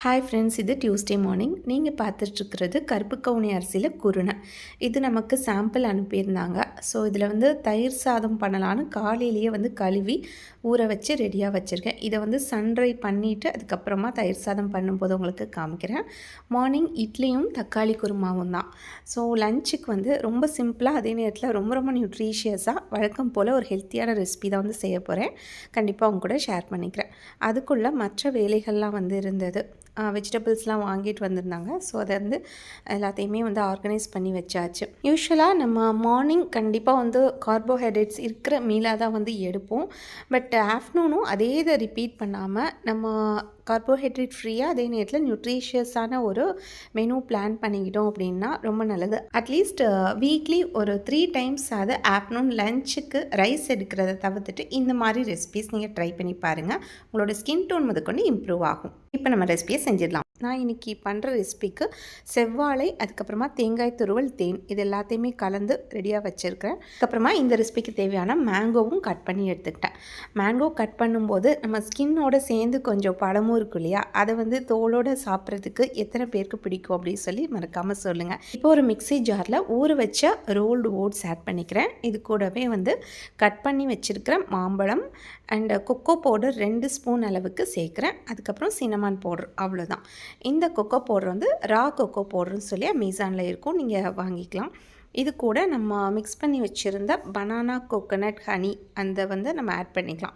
Hi friends, இது Tuesday morning. நீங்கள் பார்த்துட்ருக்கிறது கருப்பு கவுனி அரிசியில் குருணை. இது நமக்கு சாம்பிள் அனுப்பியிருந்தாங்க. ஸோ இதில் தயிர் சாதம் பண்ணலான்னு காலையிலேயே கழுவி ஊற வச்சு ரெடியாக வச்சுருக்கேன். இதை சன்ட்ரை பண்ணிவிட்டு அதுக்கப்புறமா தயிர் சாதம் பண்ணும்போது உங்களுக்கு காமிக்கிறேன். மார்னிங் இட்லியும் தக்காளி குருமாவும் தான். ஸோ லஞ்சுக்கு ரொம்ப சிம்பிளாக, அதே நேரத்தில் ரொம்ப ரொம்ப நியூட்ரிஷியஸாக, வழக்கம் போல் ஒரு ஹெல்த்தியான ரெசிபி தான் செய்ய போகிறேன். கண்டிப்பாக அவங்க கூட ஷேர் பண்ணிக்கிறேன். அதுக்குள்ளே மற்ற வேலைகள்லாம் இருந்தது. வெஜிடபிள்ஸ்லாம் வாங்கிட்டு வந்திருந்தாங்க. ஸோ அதை எல்லாத்தையுமே ஆர்கனைஸ் பண்ணி வச்சாச்சு. யூஸ்வலாக நம்ம மார்னிங் கண்டிப்பாக கார்போஹைட்ரேட்ஸ் இருக்கிற மீலாக தான் எடுப்போம். பட் ஆஃப்டர்நூனும் அதே இதை ரிப்பீட் பண்ணாமல் நம்ம கார்போஹைட்ரேட் ஃப்ரீயாக, அதே நேரத்தில் நியூட்ரிஷியஸான ஒரு மெனு பிளான் பண்ணிக்கிட்டோம் அப்படின்னா ரொம்ப நல்லது. அட்லீஸ்ட் வீக்லி ஒரு 3 டைம்ஸ் அது ஆஃப்டர்நூன் லஞ்சுக்கு ரைஸ் எடுக்கிறத தவிர்த்துட்டு இந்த மாதிரி ரெசிபீஸ் நீங்கள் ட்ரை பண்ணி பாருங்கள். உங்களோட ஸ்கின் டோன் முதற்கொண்டு இம்ப்ரூவ் ஆகும். இப்போ நம்ம ரெசிபியை செஞ்சிடலாம். நான் இன்றைக்கி பண்ணுற ரெசிபிக்கு செவ்வாழை, அதுக்கப்புறமா தேங்காய் துருவல், தேன் இது எல்லாத்தையுமே கலந்து ரெடியாக வச்சுருக்கிறேன். அதுக்கப்புறமா இந்த ரெசிபிக்கு தேவையான மேங்கோவும் கட் பண்ணி எடுத்துக்கிட்டேன். மேங்கோ கட் பண்ணும்போது நம்ம ஸ்கின்னோட சேர்ந்து கொஞ்சம் பழமும் இருக்கும் இல்லையா, அதை தோலோடு சாப்பிட்றதுக்கு எத்தனை பேருக்கு பிடிக்கும் அப்படின்னு சொல்லி மறக்காமல் சொல்லுங்கள். இப்போ ஒரு மிக்ஸி ஜாரில் ஊற வச்ச ரோல்டு ஓட்ஸ் ஆட் பண்ணிக்கிறேன். இது கூடவே கட் பண்ணி வச்சுருக்கிற மாம்பழம் அண்ட் கொக்கோ பவுடர் 2 ஸ்பூன் அளவுக்கு சேர்க்குறேன். அதுக்கப்புறம் சினமான் பவுடர், அவ்வளோதான். இந்த கொக்கோ பவுடர் ரா கொக்கோ பவுடர்னு சொல்லி அமேசானில் இருக்கும், நீங்கள் வாங்கிக்கலாம். இது கூட நம்ம மிக்ஸ் பண்ணி வச்சுருந்த பனானா கோகோனட் ஹனி அந்த நம்ம ஆட் பண்ணிக்கலாம்.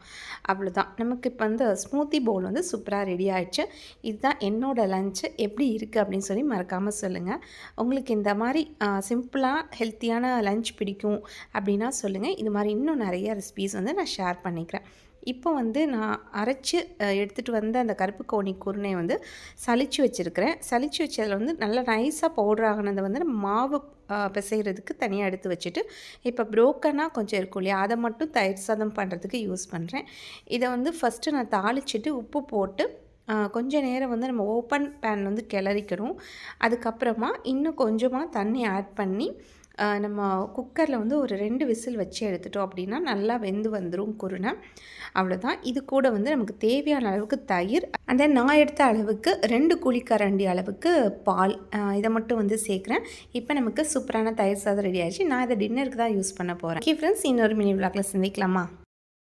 அவ்வளோதான். நமக்கு இப்போ ஸ்மூத்தி பவுல் சூப்பராக ரெடி ஆகிடுச்சு. இதுதான் என்னோடய லஞ்சு. எப்படி இருக்குது அப்படின்னு சொல்லி மறக்காமல் சொல்லுங்கள். உங்களுக்கு இந்த மாதிரி சிம்பிளாக ஹெல்த்தியான லஞ்ச் பிடிக்கும் அப்படின்னா சொல்லுங்கள். இது மாதிரி இன்னும் நிறைய ரெசிபீஸ் நான் ஷேர் பண்ணிக்கிறேன். இப்போ நான் அரைச்சி எடுத்துகிட்டு வந்த அந்த கருப்பு கவுனி குருணை சலிச்சு வச்சுருக்கிறேன். சலிச்சு வச்சதில் நல்லா நைஸாக பவுடர் ஆகினதை நம்ம மாவு பிசைகிறதுக்கு தனியாக எடுத்து வச்சுட்டு, இப்போ ப்ரோக்கனாக கொஞ்சம் இருக்கும் இல்லையா, அதை மட்டும் தயிர் சாதம் பண்ணுறதுக்கு யூஸ் பண்ணுறேன். இதை ஃபஸ்ட்டு நான் தாளிச்சிட்டு உப்பு போட்டு கொஞ்சம் நேரம் நம்ம ஓப்பன் பேன் கிளறிக்கணும். அதுக்கப்புறமா இன்னும் கொஞ்சமாக தண்ணி ஆட் பண்ணி நம்ம குக்கரில் ஒரு 2 விசில் வச்சு எடுத்துட்டோம் அப்படின்னா நல்லா வெந்து வந்துடும் குருணை. அவ்வளோதான். இது கூட நமக்கு தேவையான அளவுக்கு தயிர், அந்த நான் எடுத்த அளவுக்கு 2 குழிக்கரண்டி அளவுக்கு பால், இதை மட்டும் சேர்க்குறேன். இப்போ நமக்கு சூப்பரான தயிர் சாதம் ரெடி ஆகிடுச்சு. நான் இதை டின்னருக்கு தான் யூஸ் பண்ண போகிறேன். ஓகே ஃப்ரெண்ட்ஸ், இன்னொரு மினி விளாக்கில் சந்திக்கலாமா?